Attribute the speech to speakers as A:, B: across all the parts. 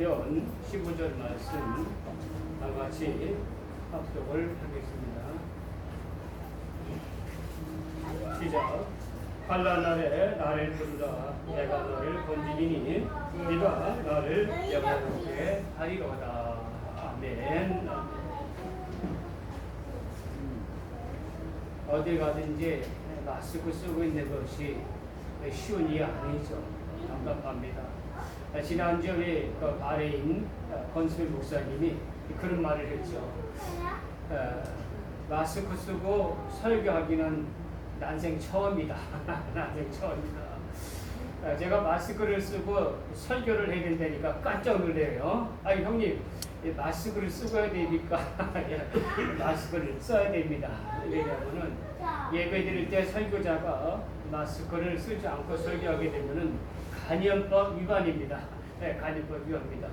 A: 사도행전 15절 말씀 같이 합독을 하겠습니다. 시작. 환난날에 나를 부르라. 내가 너를 건지리니 네가 나를 영원하게 하리로다. 아멘. 어디 가든지 마스크 쓰고 있는 것이 쉬운 일이 아니죠. 답답합니다. 지난주에 그 바레인 권수일 목사님이 그런 말을 했죠. 마스크 쓰고 설교하기는 난생 처음이다. 난생 처음이다. 제가 마스크를 쓰고 설교를 해야 된다니까 깜짝 놀래요. 아니 형님, 마스크를 쓰고 해야 되니까 마스크를 써야 됩니다. 왜냐하면은 예배 드릴 때 설교자가 마스크를 쓰지 않고 설교하게 되면은 간염법 위반입니다. 네, 간염법 위반입니다.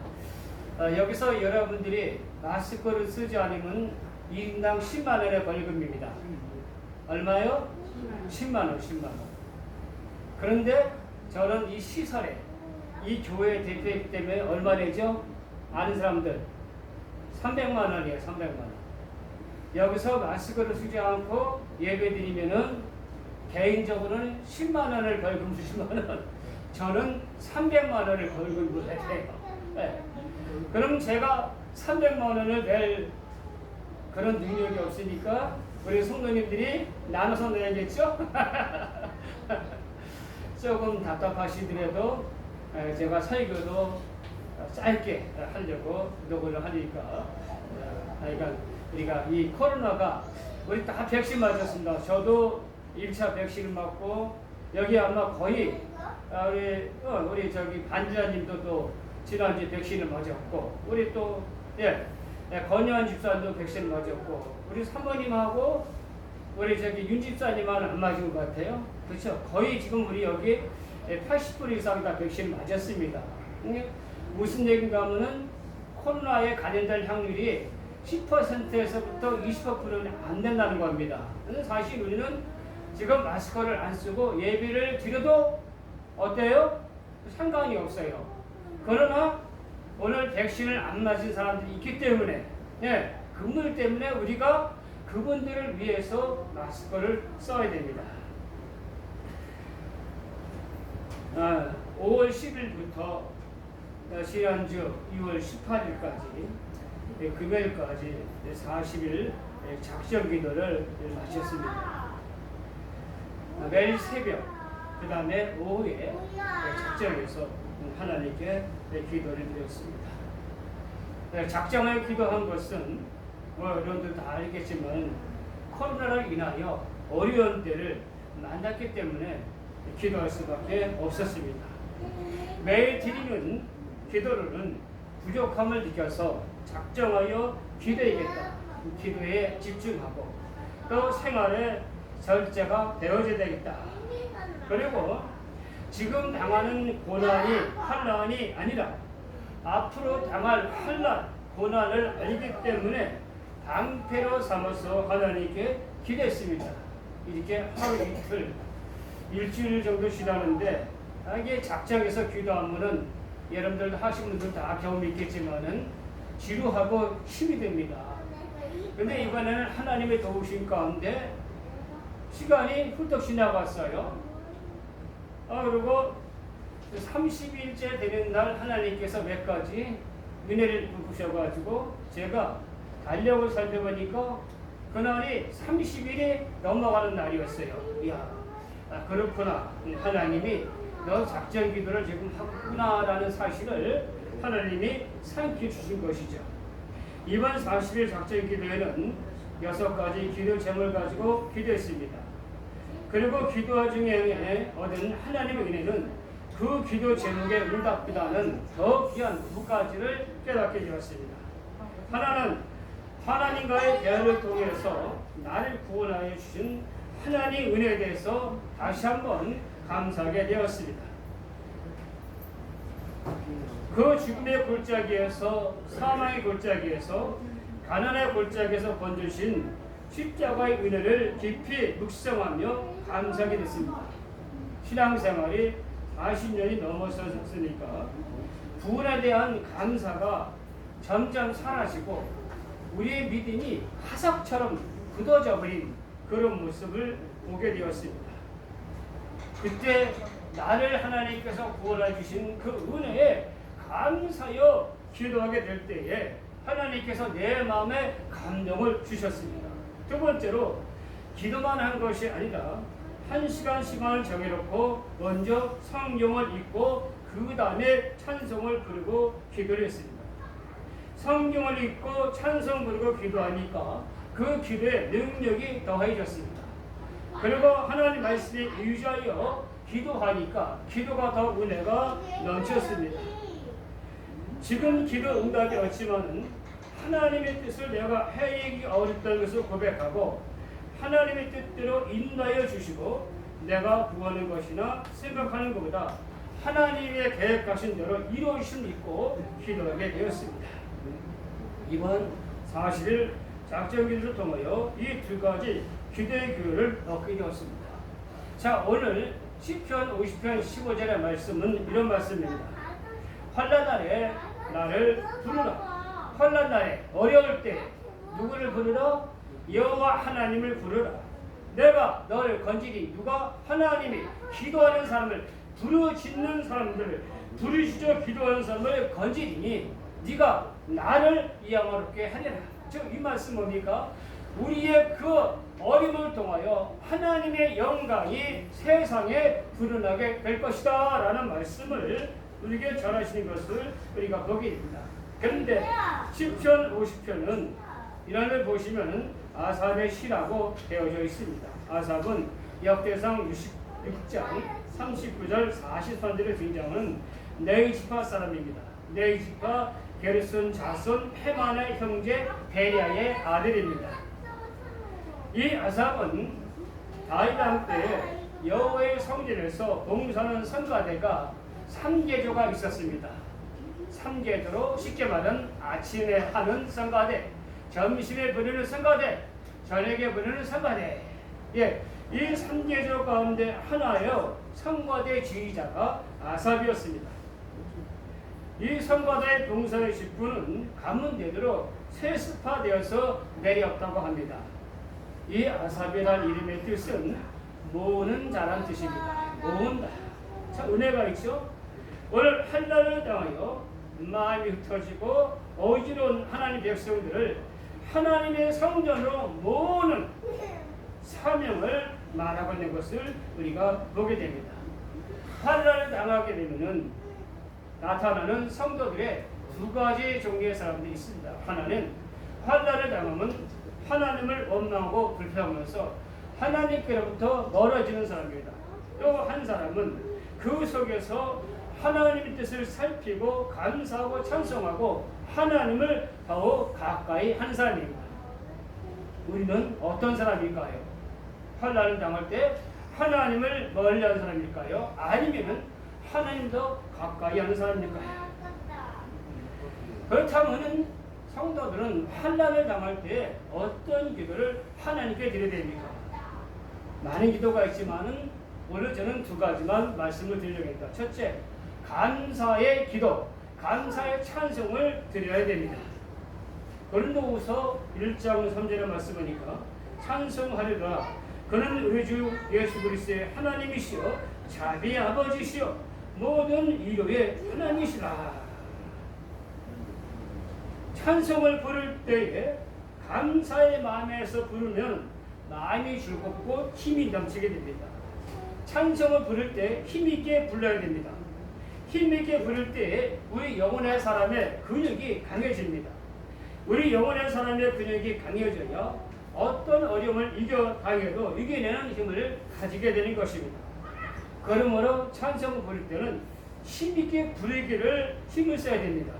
A: 여기서 여러분들이 마스크를 쓰지 않으면 1인당 10만 원의 벌금입니다. 얼마요? 10만 원, 10만 원. 그런데 저는 이 시설에, 이 교회 대표이기 때문에 얼마 내죠? 아는 사람들 300만 원이에요. 300만 원. 여기서 마스크를 쓰지 않고 예배 드리면은 개인적으로는 10만 원을 벌금 주시면 저는 300만 원을 벌금으로 해요. 네. 그럼 제가 300만 원을 낼 그런 능력이 없으니까 우리 성도님들이 나눠서 내야겠죠? 조금 답답하시더라도 제가 설교도 짧게 하려고 노력을 하니까 그러니까 우리가 이 코로나가 우리 다 백신 맞았습니다. 저도 1차 백신을 맞고 여기 아마 거의 우리 저기 반지자님도 또 지난주에 백신을 맞았고 우리 또 권유한 집사님도 백신을 맞았고 우리 사모님하고 우리 저기 윤 집사님은 안 맞은 것 같아요. 그렇죠? 거의 지금 우리 여기 80% 이상 다 백신을 맞았습니다. 무슨 얘기인가 하면은 코로나에 감염될 확률이 10%에서부터 20%는 안 된다는 겁니다. 그래서 사실 우리는 지금 마스크를 안 쓰고 예배를 드려도 어때요? 상관이 없어요. 그러나 오늘 백신을 안 맞은 사람들이 있기 때문에 그분들 때문에 우리가 그분들을 위해서 마스크를 써야 됩니다. 5월 10일부터 지난주 2월 18일까지 금요일까지 40일 작정 기도를 마쳤습니다. 매일 새벽 그 다음에 오후에 작정해서 하나님께 기도를 드렸습니다. 작정을 기도한 것은 여러분들 다 알겠지만 코로나로 인하여 어려운 때를 만났기 때문에 기도할 수밖에 없었습니다. 매일 드리는 기도로는 부족함을 느껴서 작정하여 기도해야겠다. 기도에 집중하고 또 생활에 절제가 되어져야 되겠다. 그리고 지금 당하는 고난이 환난이 아니라 앞으로 당할 환난, 고난을 알기 때문에 방패로 삼아서 하나님께 기도했습니다. 이렇게 하루 이틀, 일주일 정도 지나는데 이게 작정해서 기도하면은 여러분들도 하시는 분들 다 경험이 있겠지만은 지루하고 힘이 듭니다. 근데 이번에는 하나님의 도우심 가운데 시간이 훌쩍 지나갔어요. 그리고 30일째 되는 날 하나님께서 몇 가지 은혜를 부으셔가지고 제가 달력을 살펴보니까 그날이 30일이 넘어가는 날이었어요. 이야, 그렇구나. 하나님이 너 작정 기도를 지금 하구나라는 사실을 하나님이 상기해 주신 것이죠. 이번 40일 작정 기도에는 6가지 기도 제목을 가지고 기도했습니다. 그리고 기도 중에 얻은 하나님의 은혜는 그 기도 제목의 응답보다는 더 귀한 2가지를 깨닫게 되었습니다. 하나는 하나님과의 대화를 통해서 나를 구원하여 주신 하나님의 은혜에 대해서 다시 한번 감사하게 되었습니다. 그 죽음의 골짜기에서 사망의 골짜기에서 가난의 골짜기에서 건져주신 십자가의 은혜를 깊이 묵상하며 감사하게 됐습니다. 신앙생활이 40년이 넘어섰으니까 구원에 대한 감사가 점점 사라지고 우리의 믿음이 화석처럼 굳어져 버린 그런 모습을 보게 되었습니다. 그때 나를 하나님께서 구원해 주신 그 은혜에 감사하여 기도하게 될 때에 하나님께서 내 마음에 감동을 주셨습니다. 두 번째로 기도만 한 것이 아니라 1시간을 정해놓고 먼저 성경을 읽고 그 다음에 찬송을 부르고 기도를 했습니다. 성경을 읽고 찬송 부르고 기도하니까 그 기도에 능력이 더해졌습니다. 그리고 하나님 말씀에 의지하여 기도하니까 기도가 더 은혜가 넘쳤습니다. 지금 기도 응답이 없지만 하나님의 뜻을 내가 해내기 어렵다는 것을 고백하고 하나님의 뜻대로 인도하여 주시고 내가 구하는 것이나 생각하는 것보다 하나님의 계획하신 대로 이루어주심 믿고 기도하게 되었습니다. 이번 40일 작정기도를 통하여 이 두 가지 기도의 교훈을 얻게 되었습니다. 자, 오늘 시편 50편 15절의 말씀은 이런 말씀입니다. 환난 날에 나를 부르라. 환난 날에 어려울 때 누구를 부르라? 여호와 하나님을 부르라. 내가 너를 건지리. 누가? 하나님이 기도하는 사람을 부르짖는 사람들을 부르짖어 기도하는 사람을 건지리니 네가 나를 영화롭게 하리라. 즉 이 말씀 뭡니까? 우리의 그 어림을 통하여 하나님의 영광이 세상에 드러나게 될 것이다 라는 말씀을 우리에게 전하시는 것을 우리가 보게 됩니다. 그런데 시편 50편은 이런 걸 보시면 아삽의 시라고 되어져 있습니다. 아삽은 역대상 66장 39절 43절에 등장하는 네이지파 사람입니다. 네이지파 게르손 자손 헤만의 형제 베리아의 아들입니다. 이 아삽은 다윗 왕 때 여호와의 성전에서 봉사하는 성가대가 3계조가 있었습니다. 3계조로 쉽게 말하면 아침에 하는 성가대, 점심에 부르는 성가대, 저녁에 부르는 성가대. 예, 이 3계조 가운데 하나여 성가대 지휘자가 아삽이었습니다. 이 성가대의 봉사의 직분은 가문대대로 세습화되어서 내렸다고 합니다. 이 아삽이라는 이름의 뜻은 모으는 자란 뜻입니다. 모은다. 참 은혜가 있죠. 오늘 환난을 당하여 마음이 흩어지고 어지러운 하나님 백성들을 하나님의 성전으로 모으는 사명을 말하고 있는 것을 우리가 보게 됩니다. 환난을 당하게 되면은 나타나는 성도들의 두 가지 종류의 사람들이 있습니다. 하나는 환난을 당하면 하나님을 원망하고 불평하면서 하나님께로부터 멀어지는 사람입니다. 또 한 사람은 그 속에서 하나님의 뜻을 살피고 감사하고 찬송하고 하나님을 더욱 가까이 한 사람입니다. 우리는 어떤 사람일까요? 환난을 당할 때 하나님을 멀리하는 사람일까요? 아니면 하나님도 가까이 하는 사람일까요? 그렇다면 성도들은 환난을 당할 때 어떤 기도를 하나님께 드려야 됩니까? 많은 기도가 있지만은 오늘 저는 두 가지만 말씀을 드리려겠다. 첫째, 감사의 기도, 감사의 찬송을 드려야 됩니다. 고린도후서 1장 3절에 말씀하니까 찬송하리라. 그는 우리 주 예수 그리스도의 하나님이시여 자비의 아버지시여 모든 위로의 하나님이시라. 찬송을 부를 때에 감사의 마음에서 부르면 마음이 즐겁고 힘이 넘치게 됩니다. 찬송을 부를 때 힘있게 불러야 됩니다. 힘있게 부를 때에 우리 영혼의 사람의 근육이 강해집니다. 우리 영혼의 사람의 근육이 강해져야 어떤 어려움을 이겨내는 힘을 가지게 되는 것입니다. 그러므로 찬송을 부를 때는 힘있게 부르기를 힘을 써야 됩니다.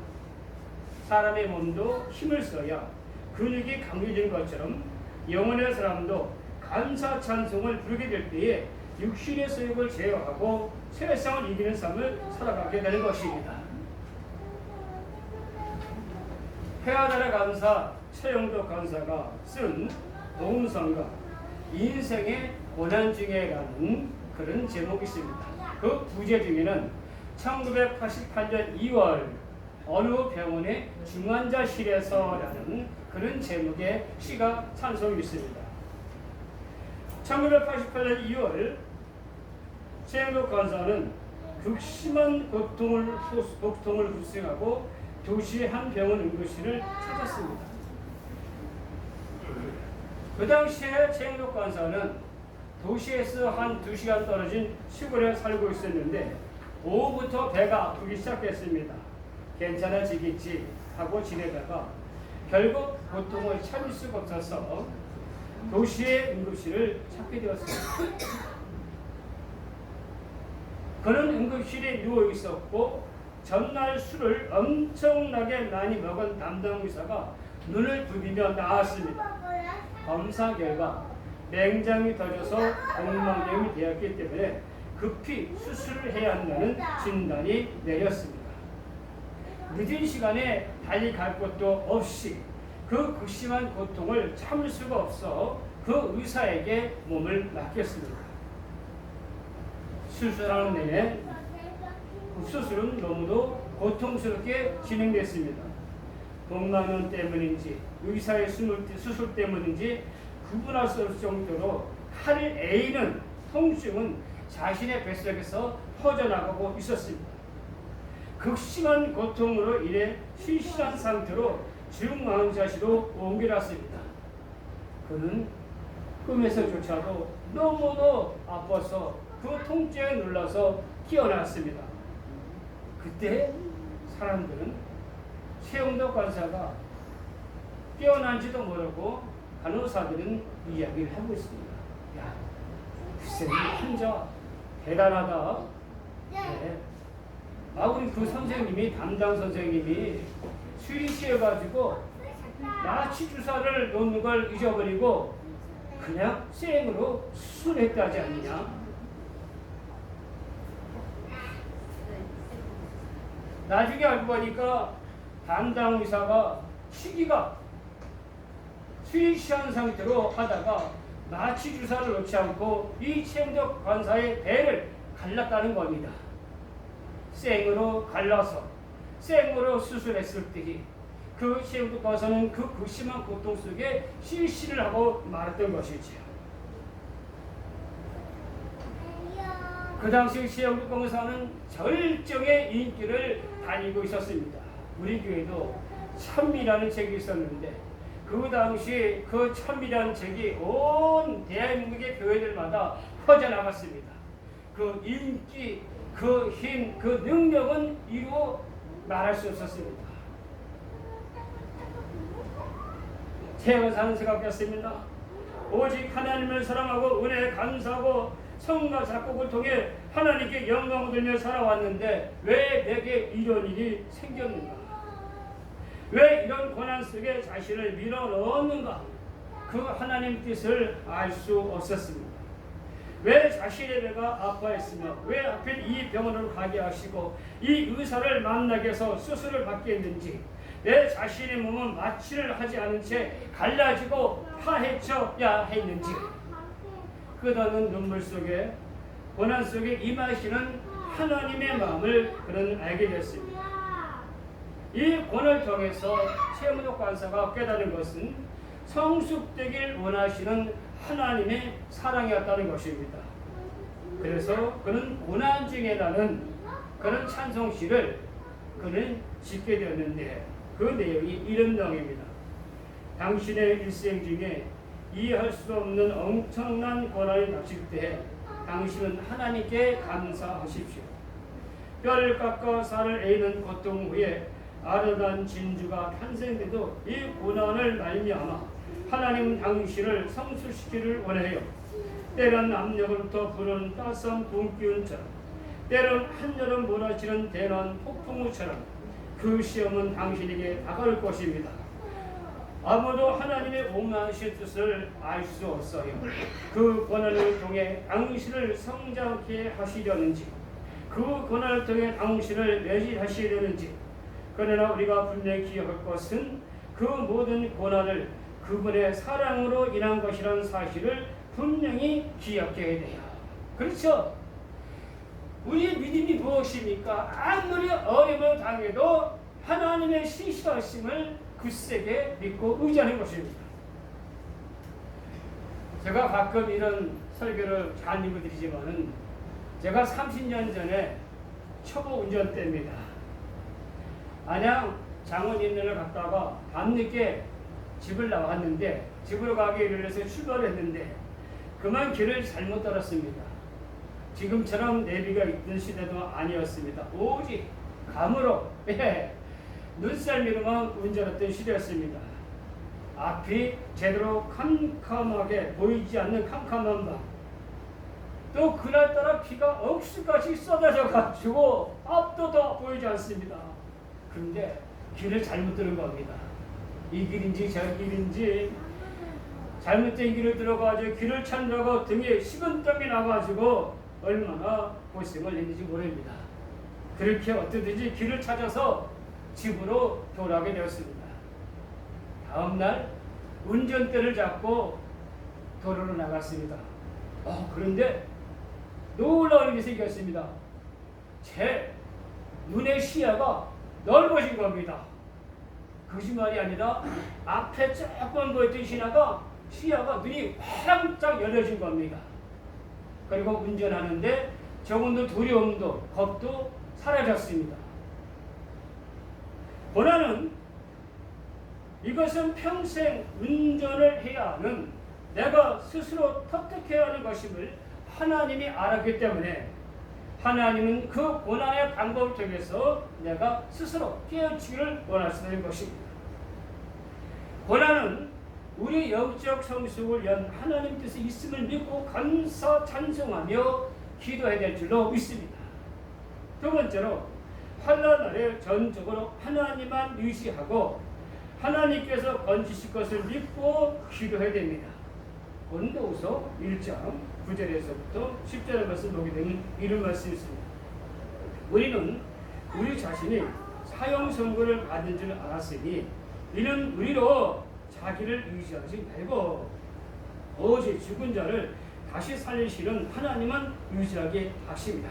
A: 사람의 몸도 힘을 써야 근육이 강해지는 것처럼 영혼의 사람도 감사 찬송을 부르게 될 때에 육신의 소욕을 제어하고 세상을 이기는 삶을 살아가게 되는 것입니다. 회화나라 강사 최영도 강사가 쓴 동성가 인생의 고난 중에라는 그런 제목이 있습니다. 그 부제 중에는 1988년 2월 어느 병원의 중환자실에서라는 그런 제목의 시가 찬송이 있습니다. 1988년 2월 최영록 간사는 극심한 고통을 불생하고 도시의 한 병원 응급실을 찾았습니다. 그 당시에 최영록 간사는 도시에서 한 2시간 떨어진 시골에 살고 있었는데 오후부터 배가 아프기 시작했습니다. 괜찮아지겠지 하고 지내다가 결국 고통을 참을 수가 없어서 도시의 응급실을 찾게 되었습니다. 그는 응급실에 누워 있었고 전날 술을 엄청나게 많이 먹은 담당 의사가 눈을 부비며 나왔습니다. 검사 결과 맹장이 터져서 공망염이 되었기 때문에 급히 수술을 해야 한다는 진단이 내렸습니다. 늦은 시간에 달리 갈 곳도 없이 그 극심한 고통을 참을 수가 없어 그 의사에게 몸을 맡겼습니다. 수술하는 내내 수술은 너무도 고통스럽게 진행됐습니다. 공망염 때문인지 의사의 수술 때문인지 구분할 수 없을 정도로 칼을 에이는 통증은 자신의 뱃속에서 퍼져나가고 있었습니다. 극심한 고통으로 인해 실신한 상태로 중환자실로 옮겨놨습니다. 그는 꿈에서조차도 너무도 아파서 그 통증에 눌러서 깨어났습니다. 그때 사람들은 최영록 간사가 깨어난지도 모르고 간호사들은 이야기를 하고 있습니다. 야, 글쎄 이 환자 대단하다. 네. 우리 그 선생님이 담당 선생님이 술이 취해가지고 나치 주사를 놓는 걸 잊어버리고 그냥 생으로 수술했다지 않느냐. 나중에 알고 보니까 담당 의사가 술이 취한 상태로 하다가 나치 주사를 놓지 않고 이 최영록 간사의 배를 갈랐다는 겁니다. 생으로 갈라서 생으로 수술했을 때이 그 최영록 간사는 그 극심한 고통 속에 실신을 하고 말았던 것이지요. 그 당시 최영록 간사는 절정의 인기를 다니고 있었습니다. 우리 교회도 찬미라는 책이 있었는데 그 당시 그 찬미라는 책이 온 대한민국의 교회들마다 퍼져나갔습니다. 그 인기, 그 힘, 그 능력은 이루 말할 수 없었습니다. 최영사는 생각했습니다. 오직 하나님을 사랑하고 은혜에 감사하고 성과 작곡을 통해 하나님께 영광을 돌며 살아왔는데 왜 내게 이런 일이 생겼는가? 왜 이런 고난 속에 자신을 밀어넣었는가? 그 하나님 뜻을 알 수 없었습니다. 왜 자신의 배가 아파했으며 왜 하필 이 병원으로 가게 하시고 이 의사를 만나게 해서 수술을 받게 했는지 내 자신의 몸은 마취를 하지 않은 채 갈라지고 파헤쳐야 했는지 끝없는 눈물 속에 고난 속에 임하시는 하나님의 마음을 그는 알게 됐습니다. 이 고난을 통해서 최영록 간사가 깨달은 것은 성숙되길 원하시는 하나님의 사랑이었다는 것입니다. 그래서 그는 고난 중에 나는 그런 찬송시를 그는 짓게 되었는데 그 내용이 이런 내용입니다. 당신의 일생 중에 이해할 수 없는 엄청난 고난이 닥칠 때에 당신은 하나님께 감사하십시오. 뼈를 깎아 살을 에이는 고통 후에 아름다운 진주가 탄생돼도 이 고난을 말미암아 하나님 당신을 성숙시키기를 원해요. 때론 압력으로부터 부는 따스한 봄기운처럼 때론 한여름 몰아치는 대난 폭풍우처럼 그 시험은 당신에게 다가올 것입니다. 아무도 하나님의 온전하신 뜻을 알 수 없어요. 그 고난을 통해 당신을 성장케 하시려는지 그 고난을 통해 당신을 매질하시려는지 그러나 우리가 분명히 기억할 것은 그 모든 고난을 그분의 사랑으로 인한 것이라는 사실을 분명히 기억해야 돼요. 그렇죠? 우리의 믿음이 무엇입니까? 아무리 어려움을 당해도 하나님의 신실하심을 굳세게 믿고 의지하는 것입니다. 제가 가끔 이런 설교를 간증을 드리지만은 제가 30년 전에 초보 운전대입니다. 안양 장원인을 갔다가 밤늦게 집을 나왔는데 집으로 가기 위해서 출발했는데 그만 길을 잘못 따랐습니다. 지금처럼 내비가 있던 시대도 아니었습니다. 오직 감으로 눈썰미로만 운전했던 시대였습니다. 앞이 제대로 캄캄하게 보이지 않는 캄캄한 밤, 또 그날따라 비가 억수같이 쏟아져 가지고 앞도 더 보이지 않습니다. 그런데 길을 잘못 들은 겁니다. 이 길인지 저 길인지 잘못된 길을 들어가지고 길을 찾느라고 등에 식은땀이 나가지고 얼마나 고생을 했는지 모릅니다. 그렇게 어떻게든지 길을 찾아서 집으로 돌아가게 되었습니다. 다음날 운전대를 잡고 도로로 나갔습니다. 그런데 놀라운 일이 생겼습니다. 제 눈의 시야가 넓어진 겁니다. 거짓말이 아니라 앞에 조금 보였던 시야가 눈이 활짝 열려진 겁니다. 그리고 운전하는데 조금도 두려움도 겁도 사라졌습니다. 고난은 이것은 평생 운전을 해야 하는 내가 스스로 터득해야 하는 것임을 하나님이 알았기 때문에 하나님은 그 고난의 방법을 통해서 내가 스스로 깨우치기를 원하시는 것입니다. 고난은 우리 영적 성숙을 위한 하나님 뜻이 있음을 믿고 감사 찬송하며 기도해야 될 줄로 믿습니다. 두 번째로 환난 날에 전적으로 하나님만 의지하고 하나님께서 건지실 것을 믿고 기도해야 됩니다. 고린도후서 1장 9절에서부터 10절의 말씀 보게 되면 이런 말씀이 있습니다. 우리는 우리 자신이 사형 선고를 받은 줄 알았으니 이는 우리로 자기를 의지하지 말고 오직 죽은 자를 다시 살리시는 하나님만 의지하게 하십니다.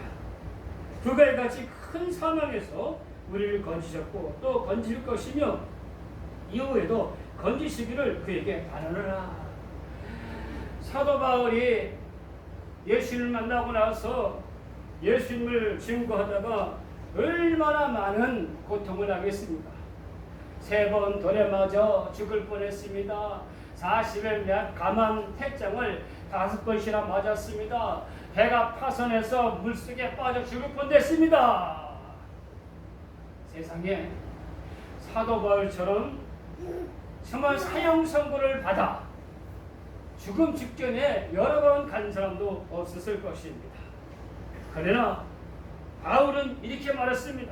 A: 그가 이같이 큰 사망에서 우리를 건지셨고 또 건질 것이며 이후에도 건지시기를 그에게 바라노라. 사도 바울이 예수님을 만나고 나서 예수님을 증거하다가 얼마나 많은 고통을 하겠습니까? 3번 돌에 맞아 죽을 뻔했습니다. 40일 감한 태장을 5번씩이나 맞았습니다. 배가 파손해서 물속에 빠져 죽을 뻔했습니다. 세상에 사도 바울처럼 정말 사형 선고를 받아 죽음 직전에 여러 번 간 사람도 없었을 것입니다. 그러나 바울은 이렇게 말했습니다.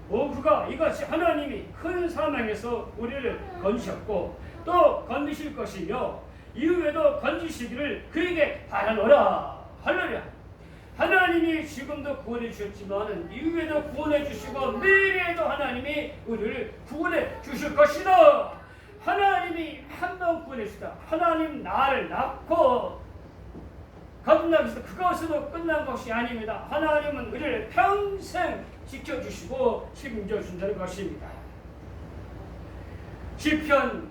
A: 그가 이같이 하나님이 큰 사망에서 우리를 건지셨고 또 건지실 것이며 이후에도 건지시기를 그에게 바라노라. 할렐루야. 하나님이 지금도 구원해 주셨지만 이후에도 구원해 주시고 미래에도 하나님이 우리를 구원해 주실 것이다. 하나님이 한 번 구원해 주시다. 하나님 나를 낳고 거듭나기서 그것으로 끝난 것이 아닙니다. 하나님은 우리를 평생 지켜주시고 책임져 준다는 것입니다. 시편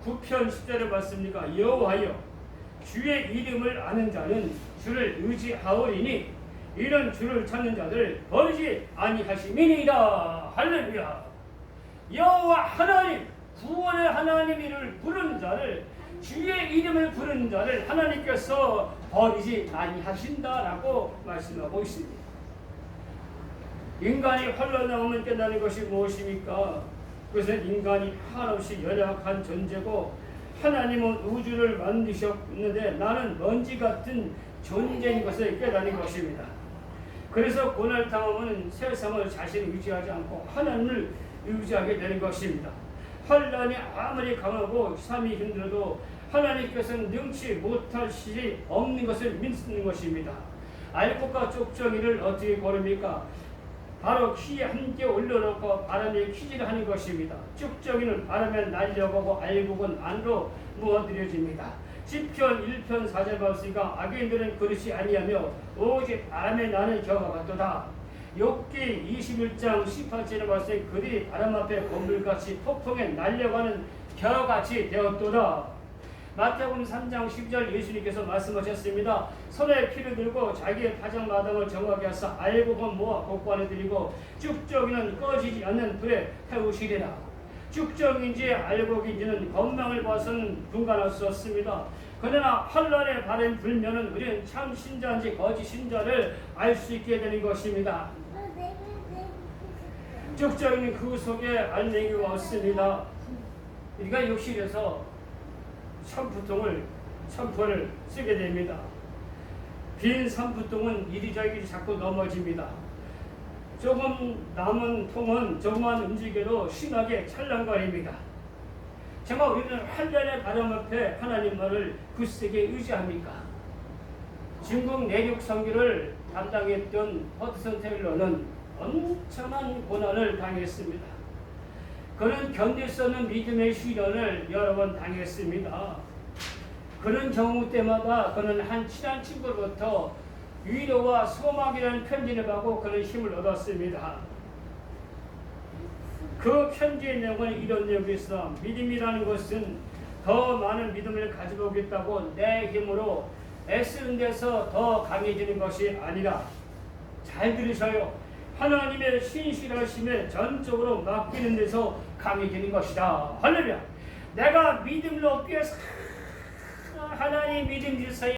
A: 9편 10절에 봤습니까? 여호와여 주의 이름을 아는 자는 주를 의지하오리니 이는 주를 찾는 자들 버리지 아니하심이니이다. 할렐루야. 여호와 하나님 구원의 하나님 이름을 부르는 자를 주의 이름을 부르는 자를 하나님께서 버리지 아니하신다라고 말씀하고 있습니다. 인간이 헐렁나오면 깨닫는 것이 무엇입니까? 그것은 인간이 한없이 연약한 존재고 하나님은 우주를 만드셨는데 나는 먼지 같은 존재인 것을 깨닫는 것입니다. 그래서 고난을 당하면 세상을 자신을 의지하지 않고 하나님을 의지하게 되는 것입니다. 환난이 아무리 강하고 삶이 힘들어도 하나님께서는 능치 못할 일이 없는 것을 믿는 것입니다. 알곡과 쪽정이를 어떻게 고릅니까? 바로 키에 함께 올려놓고 바람에 키질을 하는 것입니다. 쭉정이는 바람에 날려가고 알곡은 안으로 무어들여집니다. 10편 1편 4절 말씀이가 악인들은 그릇이 아니하며 오직 바람에 나는 겨와 같도다. 욥기 21장 18절의 말씀에 그들이 바람 앞에 건물같이 폭풍에 날려가는 겨같이 되었도다. 마태복음 3장 12절 예수님께서 말씀하셨습니다. 손에 피를 들고 자기의 파장마당을 정하게 하사 알곡은 모아 곡관에 들이고 쭉정이는 꺼지지 않는 불에 태우시리라. 쭉정인지 알곡인지는 건망을 봐서는 분간할 수 없습니다. 그러나 환란의 바람 불면은 우리는 참 신자인지 거짓 신자를 알 수 있게 되는 것입니다. 쭉정이는 그 속에 알맹이가 없습니다. 우리가 욕실에서 샴푸를 쓰게 됩니다. 빈 샴푸통은 이리저리 자꾸 넘어집니다. 조금 남은 통은 조금만 움직여도 심하게 찰랑거립니다. 정말 우리는 환란의 바람 앞에 하나님 말을 굳세게 의지합니까? 중국 내륙 선교를 담당했던 허드슨 테일러는 엄청난 고난을 당했습니다. 그는 견딜 수 없는 믿음의 시련을 여러 번 당했습니다. 그런 경우 때마다 그는 한 친한 친구로부터 위로와 소망이라는 편지를 받고 그런 힘을 얻었습니다. 그 편지의 내용은 이런 내용이 있어. 믿음이라는 것은 더 많은 믿음을 가지고 오겠다고 내 힘으로 애쓰는 데서 더 강해지는 것이 아니라, 잘 들으셔요, 하나님의 신실하심에 전적으로 맡기는 데서 강해지는 것이다. 할렐루야. 내가 믿음을 얻기 위해서 하나님 믿음 주세요.